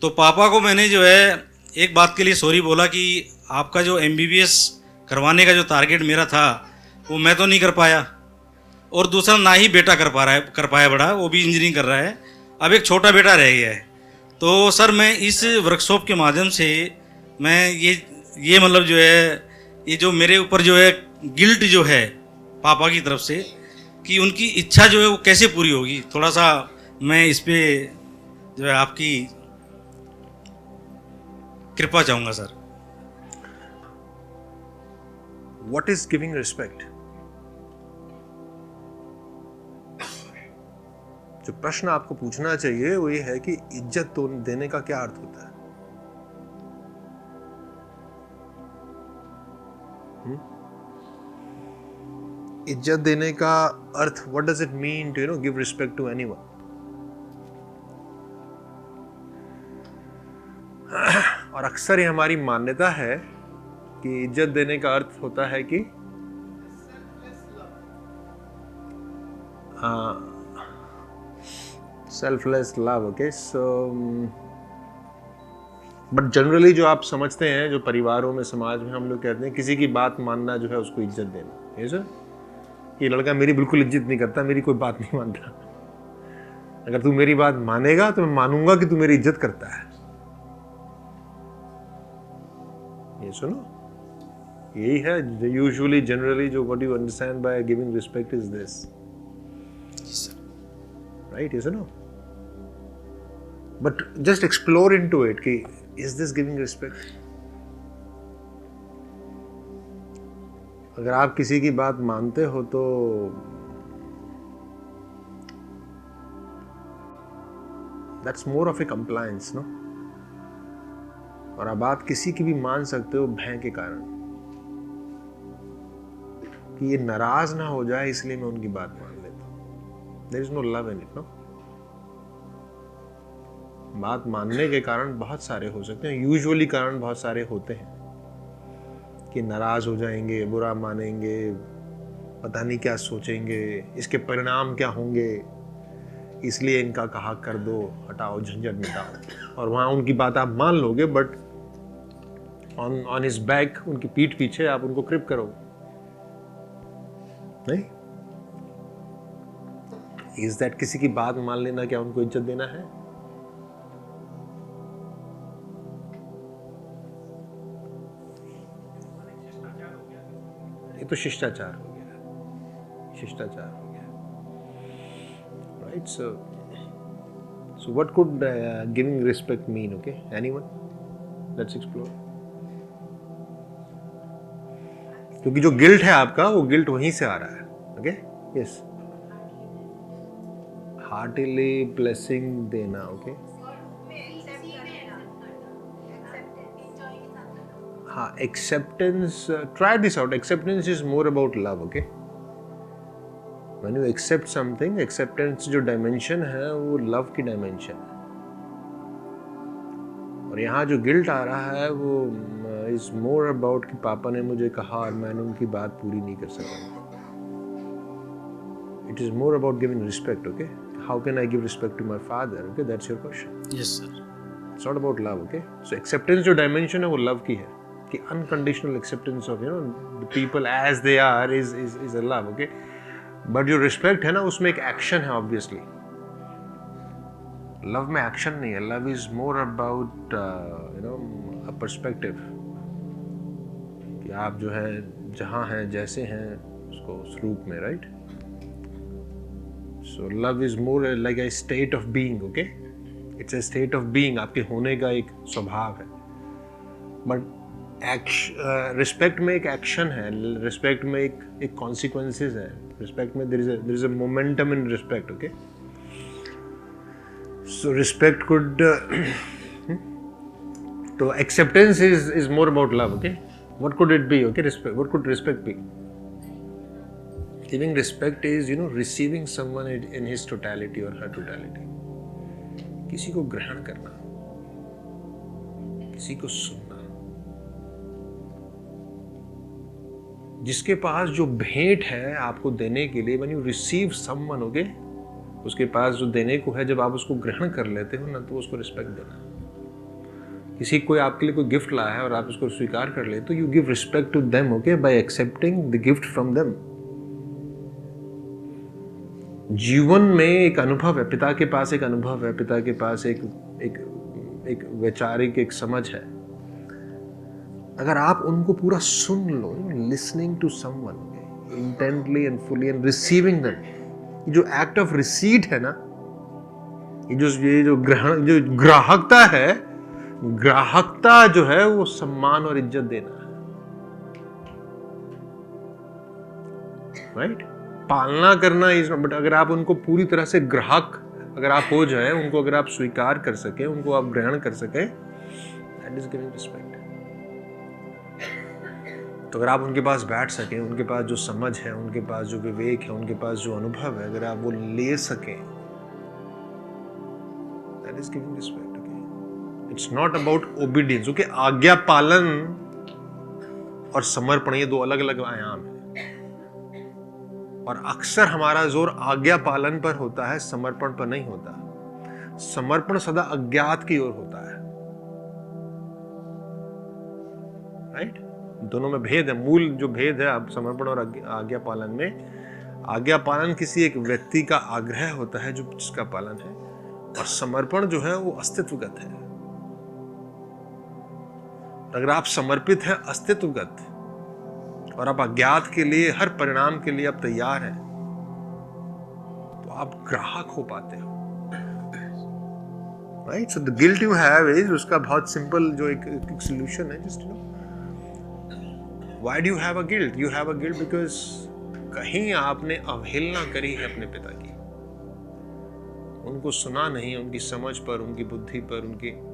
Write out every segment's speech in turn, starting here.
तो पापा को मैंने जो है एक बात के लिए सॉरी बोला कि आपका जो एमबीबीएस करवाने का जो टारगेट मेरा था वो मैं तो नहीं कर पाया, और दूसरा ना ही बेटा कर पाया बड़ा, वो भी इंजीनियरिंग कर रहा है। अब एक छोटा बेटा रह गया है। तो सर मैं इस वर्कशॉप के माध्यम से मैं ये मतलब जो है, ये जो मेरे ऊपर जो है गिल्ट जो है पापा की तरफ से, कि उनकी इच्छा जो है वो कैसे पूरी होगी, थोड़ा सा मैं इस पे जो है आपकी कृपा चाहूँगा sir. What is giving respect? जो प्रश्न आपको पूछना चाहिए वो ये है कि इज्जत तो देने का क्या अर्थ होता है? इज्जत देने का अर्थ, what does it mean to give respect to anyone? और अक्सर ये हमारी मान्यता है कि इज्जत देने का अर्थ होता है कि selfless love. Okay, so but generally जो आप समझते हैं, जो परिवारों में, समाज में हम लोग कहते हैं किसी की बात मानना जो है उसको इज्जत देना। ये सर, ये लड़का मेरी बिल्कुल इज्जत नहीं करता, मेरी कोई बात नहीं मानता। अगर तू मेरी बात मानेगा तो मैं मानूंगा कि तू मेरी इज्जत करता है। ये सुनो, यही है यूजुअली जनरली जो what you understand by giving respect is this, right? ये सुनो, but just explore into it कि इज दिस गिविंग रिस्पेक्ट? अगर आप किसी की बात मानते हो तो that's more of a compliance, no? और अब आप किसी की भी मान सकते हो भय के कारण, कि ये नाराज ना हो जाए इसलिए मैं उनकी बात मान लेता हूं। There is no love in it, no? बात मानने के कारण बहुत सारे हो सकते हैं, यूजुअली कारण बहुत सारे होते हैं कि नाराज हो जाएंगे, बुरा मानेंगे, पता नहीं क्या सोचेंगे, इसके परिणाम क्या होंगे, इसलिए इनका कहा कर दो, हटाओ, झंझट मिटाओ, और वहां उनकी बात आप मान लोगे, बट ऑन हिज बैक, उनकी पीठ पीछे आप उनको क्रिप करोगे। नहीं? इज दैट किसी की बात मान लेना क्या उनको इज्जत देना है? ये तो शिष्टाचार हो गया, शिष्टाचार हो गया, right? So what could giving respect mean? Okay, anyone? Let's explore. क्योंकि जो गिल्ट है आपका, वो गिल्ट वहीं से आ रहा है। ओके, यस, हार्टिली ब्लेसिंग देना। ओके, हाँ, acceptance, try this out. Acceptance is more about love. Okay, when you accept something, acceptance जो डायमेंशन है वो लव की डायमेंशन है, और यहाँ जो गिल्ट आ रहा है वो इज मोर अबाउट कि पापा ने मुझे कहा और मैंने उनकी बात पूरी नहीं कर सका। It is more about giving respect. Okay, how can I give respect to my father? Okay, that's your question. Yes sir. It's not about love. Okay, so acceptance जो डायमेंशन है वो लव की है, कि unconditional acceptance of the people as they are is a love. Okay, but जो respect है ना, उसमें एक एक्शन है ऑब्वियसली। लव में एक्शन नहीं है। Love is more about a perspective, कि आप जो है जहाँ हैं, जैसे हैं, उसको उस रूप में, right? So love is more like a state of being. Okay, it's a state of being, आपके होने का एक स्वभाव है। बट रिस्पेक्ट में एक एक्शन है, रिस्पेक्ट में एक कॉन्सिक्वेंसेस है, रिस्पेक्ट में there is a momentum in respect. Okay, so respect could तो acceptance is more about love. Okay, what could it be? Okay, respect. What could respect be? Giving respect is receiving someone in his totality or her totality. किसी को ग्रहण करना, किसी को सुनना, जिसके पास जो भेंट है आपको देने के लिए, when you receive someone, okay, उसके पास जो देने को है, जब आप उसको ग्रहण कर लेते हो ना, तो उसको रिस्पेक्ट देना। किसी कोई आपके लिए कोई गिफ्ट लाया है और आप उसको स्वीकार कर ले, तो you give respect to them, okay, by accepting the gift from them. जीवन में एक अनुभव है, पिता के पास एक अनुभव है, पिता के पास एक वैचारिक एक समझ है। अगर आप उनको पूरा सुन लो, listening to someone intently and fully and receiving them, जो एक्ट ऑफ रिसीट है ना, ये जो ग्रहण, जो ग्राहकता है, ग्राहकता जो है वो सम्मान और इज्जत देना है, राइट? पालना करना इज, बट अगर आप उनको पूरी तरह से ग्राहक अगर आप हो जाए, उनको अगर आप स्वीकार कर सके, उनको आप ग्रहण कर सके, दैट इज गिविंग रिस्पेक्ट। तो अगर आप उनके पास बैठ सके, उनके पास जो समझ है, उनके पास जो विवेक है, उनके पास जो अनुभव है, अगर आप वो ले सके, that is giving respect. Okay, it's not about obedience. Okay, आज्ञा पालन और समर्पण ये दो अलग अलग आयाम है, और अक्सर हमारा जोर आज्ञा पालन पर होता है, समर्पण पर नहीं होता। समर्पण सदा अज्ञात की ओर होता है, राइट? दोनों में भेद है, मूल जो भेद है समर्पण और आज्ञा पालन में, आज्ञा पालन किसी एक व्यक्ति का आग्रह होता है जो जिसका पालन है, और समर्पण जो है वो अस्तित्वगत है। अगर आप समर्पित हैं अस्तित्वगत, और आप अज्ञात के लिए, हर परिणाम के लिए आप तैयार हैं, तो आप ग्राहक हो पाते हो, right? So the guilt you have is, उसका बहुत सिंपल जो एक सॉल्यूशन है, just why do you have a guilt? You have a guilt because कहीं आपने अवहेलना करी है अपने पिता की, उनको सुना नहीं, उनकी समझ पर, उनकी बुद्धि पर,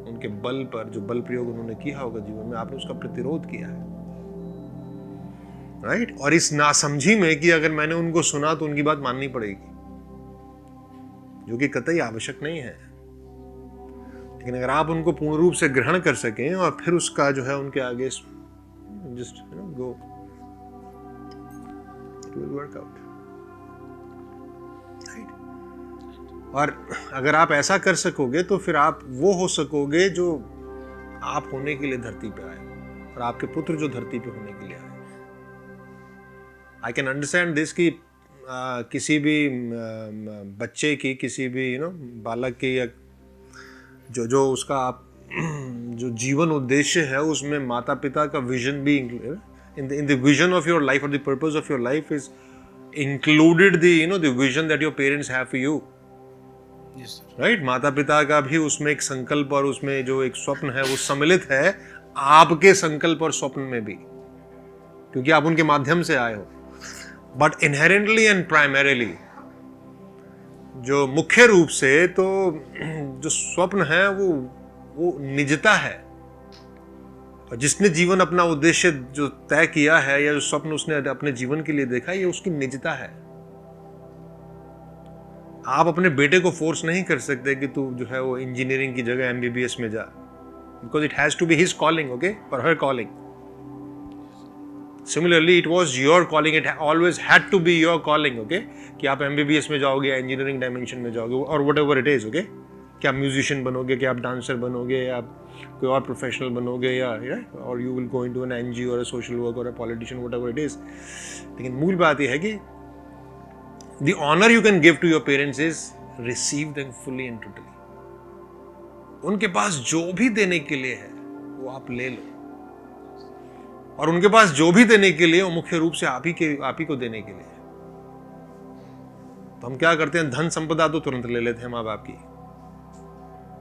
उनके बल पर, जो बल प्रयोग उन्होंने किया होगा जीवन में, आपने उसका प्रतिरोध किया है, राइट? और इस नासमझी में कि अगर मैंने उनको सुना तो उनकी बात माननी पड़ेगी, जो कि कतई आवश्यक नहीं है। लेकिन अगर आप उनको पूर्ण रूप से ग्रहण कर सकें और फिर उसका जो है उनके आगे just go, it will work out, right? और अगर आप ऐसा कर सकोगे तो फिर आप वो हो सकोगे जो आप होने के लिए धरती पे आए, और आपके पुत्र जो धरती पे होने के लिए आए। आई कैन अंडरस्टैंड दिस कि किसी भी बच्चे की, किसी भी बालक की, या जो उसका आप जो जीवन उद्देश्य है, उसमें माता पिता का विजन भी in the vision of your life, और the purpose of your life is included the vision that your parents have for you, right? माता पिता का भी उसमें एक संकल्प और उसमें जो एक स्वप्न है वो सम्मिलित है आपके संकल्प और स्वप्न में भी, क्योंकि आप उनके माध्यम से आए हो। बट इनहेरेंटली एंड प्राइमरीली, जो मुख्य रूप से तो जो स्वप्न है वो निजता है, और जिसने जीवन अपना उद्देश्य जो तय किया है, या जो स्वप्न उसने अपने जीवन के लिए देखा, ये उसकी निजता है। आप अपने बेटे को फोर्स नहीं कर सकते कि तू जो है वो इंजीनियरिंग की जगह MBBS में जा, because it has to be his calling, okay, और हर calling. Similarly, it was your calling. It always had to be your calling, okay? कि आप MBBS में जाओगे, या इंजीनियरिंग डायमेंशन में जाओगे, और whatever it is, okay? कि आप म्यूजिशियन बनोगे, कि आप डांसर बनोगे, या आप कोई और प्रोफेशनल बनोगे, या और you will go into an NGO और सोशल वर्क और पॉलिटिशियन, whatever it is। लेकिन मूल बात यह है कि the honor you can give to your parents is receive them fully and totally। उनके पास जो भी देने के लिए है वो आप ले लो, और उनके पास जो भी देने के लिए वो मुख्य रूप से आप ही को देने के लिए। तो हम क्या करते हैं, धन संपदा तो तुरंत ले लेते हैं माँ बाप की,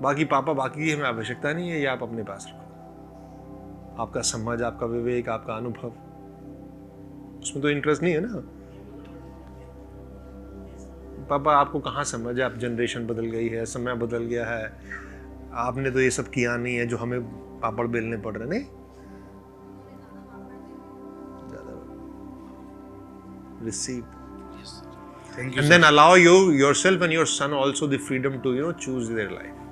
बाकी बाकी की हमें आवश्यकता नहीं है, ये आप अपने पास रखो। आपका समझ, आपका विवेक, आपका अनुभव, उसमें तो इंटरेस्ट नहीं है ना। पापा आपको कहाँ समझ है, आप जनरेशन बदल गई है, समय बदल गया है, आपने तो ये सब किया नहीं है जो हमें पापड़ बेलने पड़ रहे। नहीं, receive, yes, thank you, and sir. then allow yourself and your son also the freedom to choose their life.